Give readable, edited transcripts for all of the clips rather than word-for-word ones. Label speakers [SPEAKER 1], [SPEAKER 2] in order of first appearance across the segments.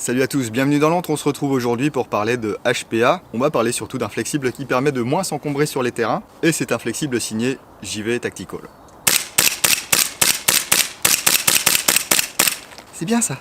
[SPEAKER 1] Salut à tous, bienvenue dans l'antre, on se retrouve aujourd'hui pour parler de HPA. On va parler surtout d'un flexible qui permet de moins s'encombrer sur les terrains, et c'est un flexible signé JV Tactical. C'est bien ça.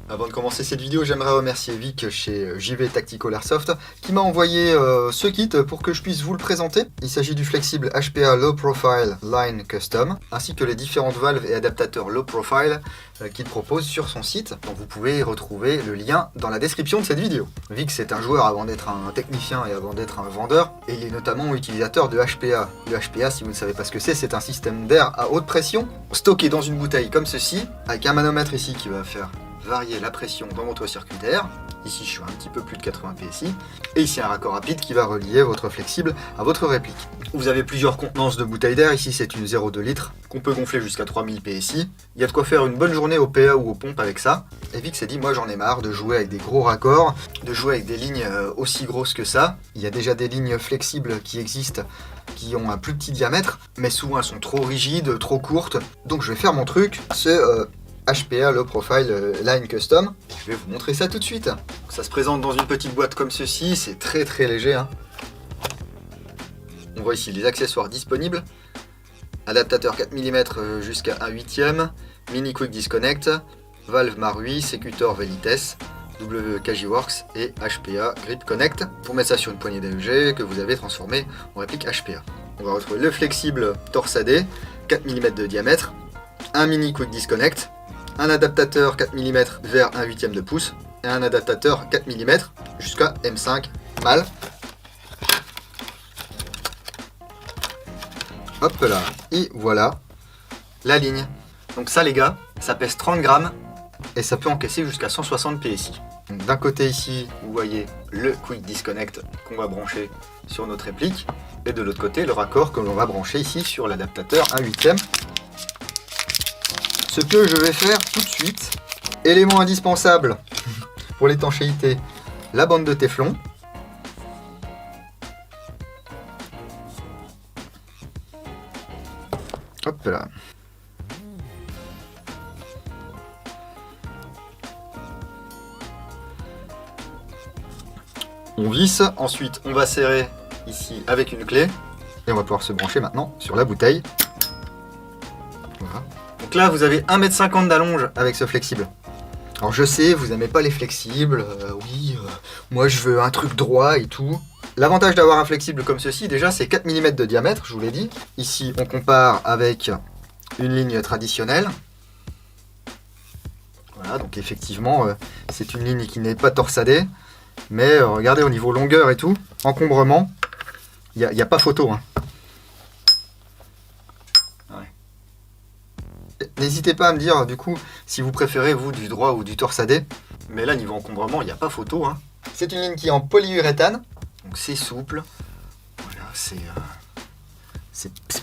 [SPEAKER 1] Avant de commencer cette vidéo, j'aimerais remercier Vic chez JV Tactical Airsoft qui m'a envoyé ce kit pour que je puisse vous le présenter. Il s'agit du flexible HPA Low Profile Line Custom, ainsi que les différentes valves et adaptateurs Low Profile qu'il propose sur son site. Donc vous pouvez retrouver le lien dans la description de cette vidéo. Vic, c'est un joueur avant d'être un technicien et avant d'être un vendeur, et il est notamment utilisateur de HPA. Le HPA, si vous ne savez pas ce que c'est un système d'air à haute pression, stocké dans une bouteille comme ceci, avec un manomètre ici qui va faire varier la pression dans votre circuit d'air. Ici je suis à un petit peu plus de 80 PSI. Et ici un raccord rapide qui va relier votre flexible à votre réplique. Vous avez plusieurs contenances de bouteilles d'air. Ici c'est une 0,2 litres qu'on peut gonfler jusqu'à 3000 PSI. Il y a de quoi faire une bonne journée au PA ou aux pompes avec ça. Et Vic s'est dit, moi j'en ai marre de jouer avec des gros raccords, de jouer avec des lignes aussi grosses que ça. Il y a déjà des lignes flexibles qui existent qui ont un plus petit diamètre, mais souvent elles sont trop rigides, trop courtes. Donc je vais faire mon truc, c'est HPA Low Profile Line Custom. Je vais vous montrer ça tout de suite. Ça se présente dans une petite boîte comme ceci, c'est très léger. On voit ici les accessoires disponibles. Adaptateur 4 mm jusqu'à 1/8, mini quick disconnect, valve Marui, sécuteur Velites, WKJ-Works et HPA Grip Connect pour mettre ça sur une poignée d'AEG que vous avez transformé en réplique HPA. On va retrouver le flexible torsadé, 4 mm de diamètre, un mini quick disconnect, un adaptateur 4 mm vers 1/8 de pouce et un adaptateur 4 mm jusqu'à M5 mâle. Hop là, et voilà la ligne. Donc ça les gars, ça pèse 30 grammes et ça peut encaisser jusqu'à 160 PSI. D'un côté ici, vous voyez le quick disconnect qu'on va brancher sur notre réplique, et de l'autre côté le raccord que l'on va brancher ici sur l'adaptateur 1/8. Ce que je vais faire tout de suite, élément indispensable pour l'étanchéité, la bande de téflon. Hop là. On visse, ensuite on va serrer ici avec une clé, et on va pouvoir se brancher maintenant sur la bouteille. Voilà. Donc là vous avez 1,50 m d'allonge avec ce flexible. Alors je sais, vous n'aimez pas les flexibles, moi je veux un truc droit et tout. L'avantage d'avoir un flexible comme ceci, déjà c'est 4 mm de diamètre, je vous l'ai dit. Ici on compare avec une ligne traditionnelle. Voilà, donc effectivement c'est une ligne qui n'est pas torsadée. Mais regardez au niveau longueur et tout, encombrement, il n'y a pas photo. N'hésitez pas à me dire du coup si vous préférez vous du droit ou du torsadé. Mais là niveau encombrement il n'y a pas photo. C'est une ligne qui est en polyuréthane, donc c'est souple. Voilà, c'est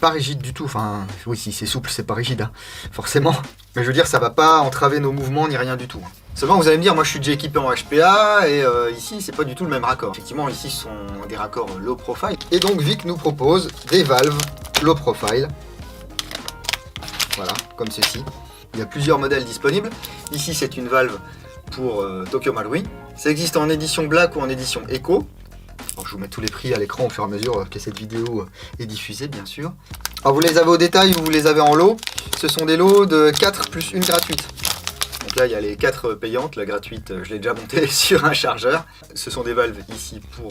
[SPEAKER 1] pas rigide du tout. Enfin oui, si c'est souple c'est pas rigide forcément. Mais je veux dire ça va pas entraver nos mouvements ni rien du tout. Seulement vous allez me dire, moi je suis déjà équipé en HPA et ici c'est pas du tout le même raccord. Effectivement ici ce sont des raccords low profile. Et donc Vic nous propose des valves low profile. Voilà, comme ceci. Il y a plusieurs modèles disponibles. Ici c'est une valve pour Tokyo Marui. Ça existe en édition black ou en édition Eco. Alors, je vous mets tous les prix à l'écran au fur et à mesure que cette vidéo est diffusée bien sûr. Alors vous les avez au détail ou vous les avez en lot. Ce sont des lots de 4 plus une gratuite. Donc là il y a les 4 payantes, la gratuite je l'ai déjà montée sur un chargeur. Ce sont des valves ici pour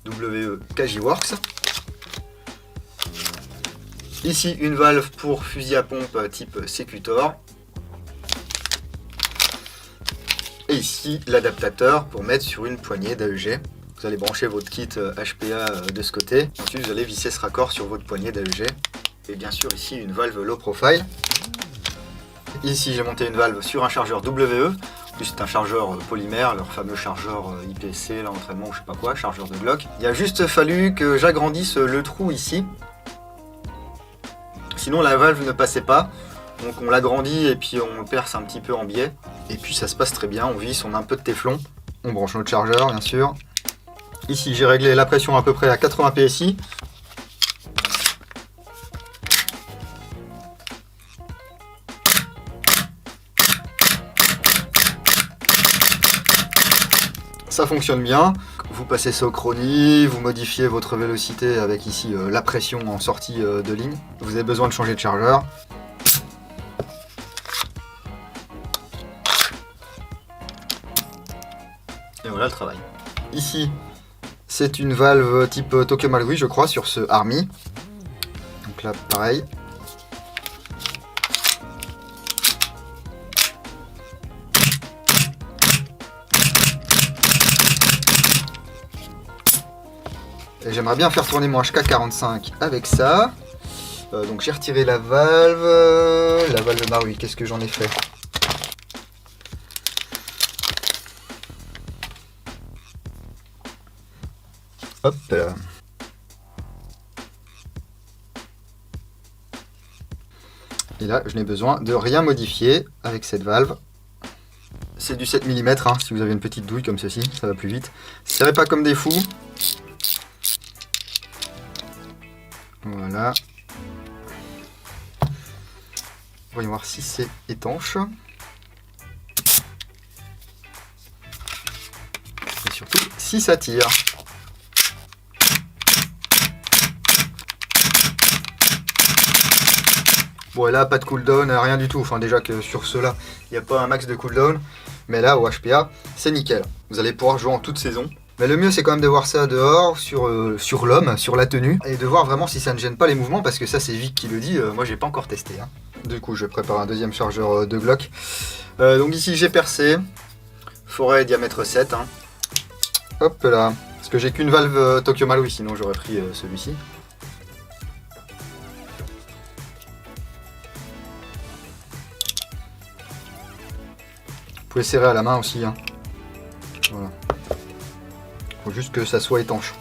[SPEAKER 1] WKJ-Works. Ici une valve pour fusil à pompe type Sécutor. Et ici l'adaptateur pour mettre sur une poignée d'AEG. Vous allez brancher votre kit HPA de ce côté. Ensuite vous allez visser ce raccord sur votre poignée d'AEG. Et bien sûr ici une valve low profile. Ici j'ai monté une valve sur un chargeur WE. C'est un chargeur polymère, leur fameux chargeur IPC, là, entraînement ou je sais pas quoi, chargeur de Glock. Il a juste fallu que j'agrandisse le trou ici. Sinon la valve ne passait pas. Donc on l'agrandit et puis on le perce un petit peu en biais. Et puis ça se passe très bien, on visse, on met un peu de téflon. On branche notre chargeur bien sûr. Ici j'ai réglé la pression à peu près à 80 PSI. Ça fonctionne bien. Vous passez ça au chronie, vous modifiez votre vélocité avec ici la pression en sortie de ligne. Vous avez besoin de changer de chargeur. Et voilà le travail. Ici, c'est une valve type Tokyo Marui, je crois, sur ce Army. Donc là, pareil. Et j'aimerais bien faire tourner mon HK45 avec ça. Donc j'ai retiré la valve. La valve Marui, qu'est-ce que j'en ai fait? Hop là. Et là, je n'ai besoin de rien modifier avec cette valve. C'est du 7 mm, hein, si vous avez une petite douille comme ceci, ça va plus vite. Serrez pas comme des fous. Voilà. Voyons voir si c'est étanche. Et surtout, si ça tire. Bon, et là, pas de cooldown, rien du tout. Enfin, déjà que sur ceux-là, il n'y a pas un max de cooldown. Mais là, au HPA, c'est nickel. Vous allez pouvoir jouer en toute saison. Mais le mieux, c'est quand même de voir ça dehors, sur l'homme, sur la tenue, et de voir vraiment si ça ne gêne pas les mouvements, parce que ça, c'est Vic qui le dit. Moi, j'ai pas encore testé. Hein. Du coup, je prépare un deuxième chargeur de Glock. Donc ici, j'ai percé. Forêt diamètre 7. Hein. Hop là. Parce que j'ai qu'une valve Tokyo Marui, sinon j'aurais pris celui-ci. Vous pouvez serrer à la main aussi. Hein. Voilà. Faut juste que ça soit étanche.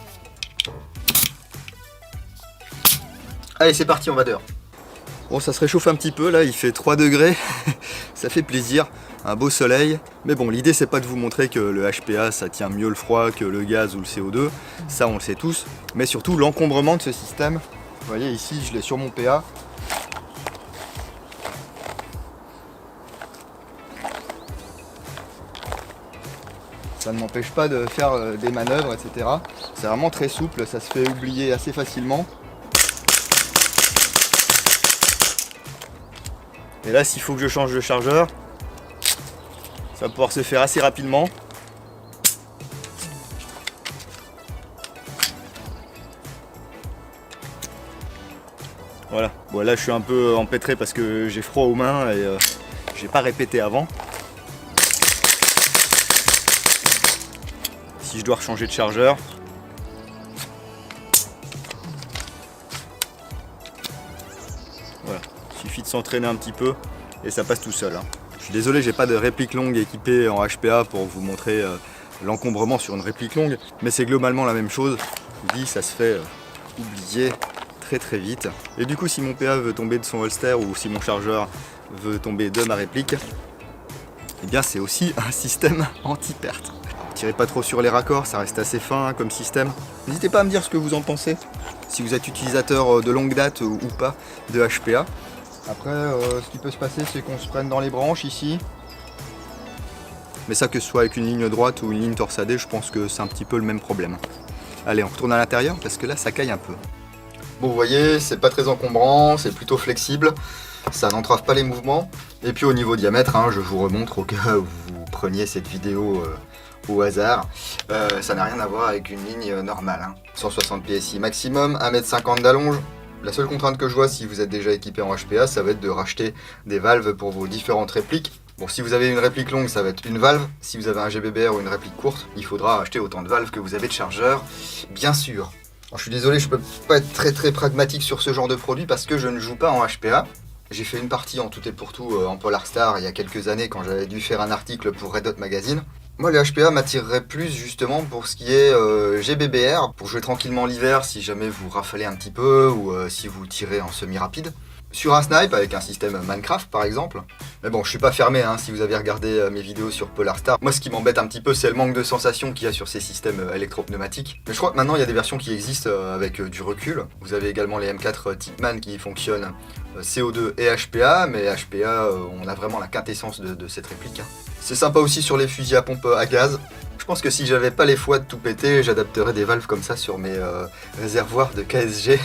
[SPEAKER 1] Allez, c'est parti, on va dehors. Bon, ça se réchauffe un petit peu là, il fait 3 degrés. Ça fait plaisir, un beau soleil. Mais bon, l'idée c'est pas de vous montrer que le HPA ça tient mieux le froid que le gaz ou le CO2. Ça on le sait tous. Mais surtout l'encombrement de ce système. Vous voyez ici, je l'ai sur mon PA. Ça ne m'empêche pas de faire des manœuvres, etc. C'est vraiment très souple, ça se fait oublier assez facilement. Et là, s'il faut que je change de chargeur, ça va pouvoir se faire assez rapidement. Voilà. Bon, là, je suis un peu empêtré parce que j'ai froid aux mains et j'ai pas répété avant. Si je dois changer de chargeur, voilà, il suffit de s'entraîner un petit peu et ça passe tout seul. Hein. Je suis désolé, j'ai pas de réplique longue équipée en HPA pour vous montrer l'encombrement sur une réplique longue, mais c'est globalement la même chose. Je vous dis, ça se fait oublier très vite. Et du coup, si mon PA veut tomber de son holster ou si mon chargeur veut tomber de ma réplique, eh bien c'est aussi un système anti-perte. Tirez pas trop sur les raccords, ça reste assez fin hein, comme système. N'hésitez pas à me dire ce que vous en pensez, si vous êtes utilisateur de longue date ou pas de HPA. Après, ce qui peut se passer, c'est qu'on se prenne dans les branches ici. Mais ça, que ce soit avec une ligne droite ou une ligne torsadée, je pense que c'est un petit peu le même problème. Allez, on retourne à l'intérieur parce que là, ça caille un peu. Bon, vous voyez, c'est pas très encombrant, c'est plutôt flexible. Ça n'entrave pas les mouvements. Et puis au niveau diamètre, hein, je vous remontre au cas où vous preniez cette vidéo au hasard. Ça n'a rien à voir avec une ligne normale. Hein. 160 PSI maximum, 1,50 m d'allonge. La seule contrainte que je vois si vous êtes déjà équipé en HPA, ça va être de racheter des valves pour vos différentes répliques. Bon, si vous avez une réplique longue, ça va être une valve. Si vous avez un GBBR ou une réplique courte, il faudra acheter autant de valves que vous avez de chargeurs, bien sûr. Alors, je suis désolé, je peux pas être très pragmatique sur ce genre de produit parce que je ne joue pas en HPA. J'ai fait une partie en tout et pour tout en Polarstar il y a quelques années quand j'avais dû faire un article pour Red Hot Magazine. Moi, le HPA m'attirerait plus justement pour ce qui est GBBR, pour jouer tranquillement l'hiver si jamais vous rafalez un petit peu ou si vous tirez en semi-rapide. sur un snipe avec un système Minecraft par exemple. Mais bon, je suis pas fermé, hein, si vous avez regardé mes vidéos sur Polarstar. Moi, ce qui m'embête un petit peu, c'est le manque de sensation qu'il y a sur ces systèmes électropneumatiques. Mais je crois que maintenant, il y a des versions qui existent avec du recul. Vous avez également les M4 Tipman qui fonctionnent CO2 et HPA, mais HPA, on a vraiment la quintessence de cette réplique. Hein. C'est sympa aussi sur les fusils à pompe à gaz. Je pense que si j'avais pas les foies de tout péter, j'adapterais des valves comme ça sur mes réservoirs de KSG.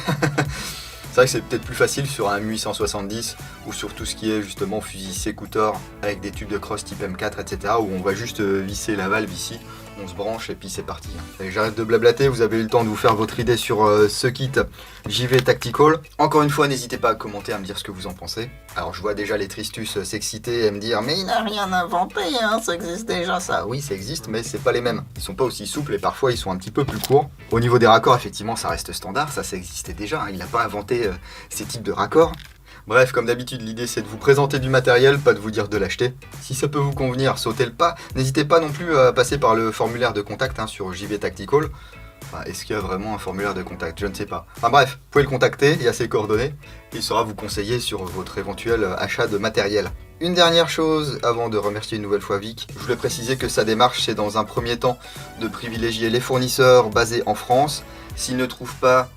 [SPEAKER 1] C'est vrai que c'est peut-être plus facile sur un M870 ou sur tout ce qui est justement fusil sécouteur avec des tubes de crosse type M4, etc. où on va juste visser la valve ici, on se branche et puis c'est parti. Allez, j'arrête de blablater, vous avez eu le temps de vous faire votre idée sur ce kit JV Tactical. Encore une fois, n'hésitez pas à commenter, à me dire ce que vous en pensez. Alors je vois déjà les Tristus s'exciter et me dire « Mais il n'a rien inventé, hein, ça existe déjà ça !» Oui, ça existe, mais c'est pas les mêmes. Ils sont pas aussi souples et parfois ils sont un petit peu plus courts. Au niveau des raccords, effectivement, ça reste standard, ça existait déjà. Hein. Il n'a pas inventé ces types de raccords. Bref, comme d'habitude, l'idée c'est de vous présenter du matériel, pas de vous dire de l'acheter. Si ça peut vous convenir, sautez le pas. N'hésitez pas non plus à passer par le formulaire de contact hein, sur JV Tactical. Enfin, est-ce qu'il y a vraiment un formulaire de contact? Je ne sais pas. Enfin bref, vous pouvez le contacter, il y a ses coordonnées. Il saura vous conseiller sur votre éventuel achat de matériel. Une dernière chose, avant de remercier une nouvelle fois Vic, je voulais préciser que sa démarche c'est dans un premier temps de privilégier les fournisseurs basés en France. S'il ne trouve pas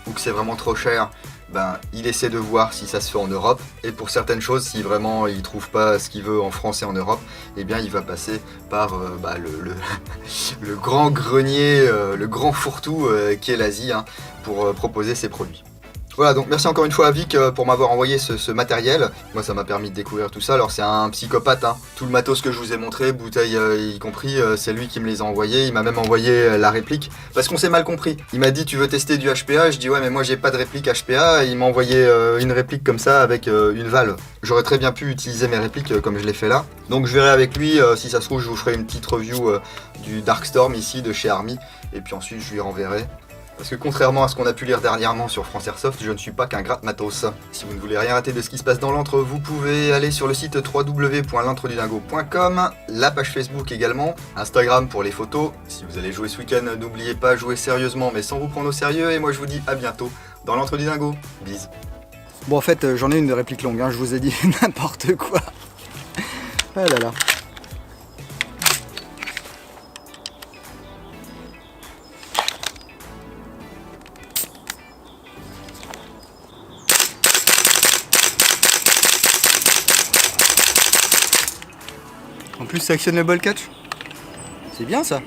[SPEAKER 1] ou que c'est vraiment trop cher, ben, il essaie de voir si ça se fait en Europe. Et pour certaines choses, si vraiment il trouve pas ce qu'il veut en France et en Europe, eh bien il va passer par le grand grenier, le grand fourre-tout qui est l'Asie hein, pour proposer ses produits. Voilà, donc merci encore une fois à Vic pour m'avoir envoyé ce matériel. Moi, ça m'a permis de découvrir tout ça. Alors, c'est un psychopathe, hein. Tout le matos que je vous ai montré, bouteilles y compris, c'est lui qui me les a envoyés. Il m'a même envoyé la réplique. Parce qu'on s'est mal compris. Il m'a dit, tu veux tester du HPA? Je dis, ouais, mais moi, j'ai pas de réplique HPA. Et il m'a envoyé une réplique comme ça avec une valve. J'aurais très bien pu utiliser mes répliques comme je l'ai fait là. Donc, je verrai avec lui. Si ça se trouve, je vous ferai une petite review du Darkstorm ici de chez Army. Et puis ensuite, je lui renverrai. Parce que contrairement à ce qu'on a pu lire dernièrement sur France Airsoft, je ne suis pas qu'un gratte-matos. Si vous ne voulez rien rater de ce qui se passe dans l'antre, vous pouvez aller sur le site www.l'antredudingo.com, la page Facebook également, Instagram pour les photos. Si vous allez jouer ce week-end, n'oubliez pas de jouer sérieusement mais sans vous prendre au sérieux. Et moi je vous dis à bientôt dans l'antre du dingo. Bise. Bon en fait j'en ai une de réplique longue, hein. Je vous ai dit n'importe quoi. Ah là là. En plus, ça actionne le ball catch. C'est bien ça.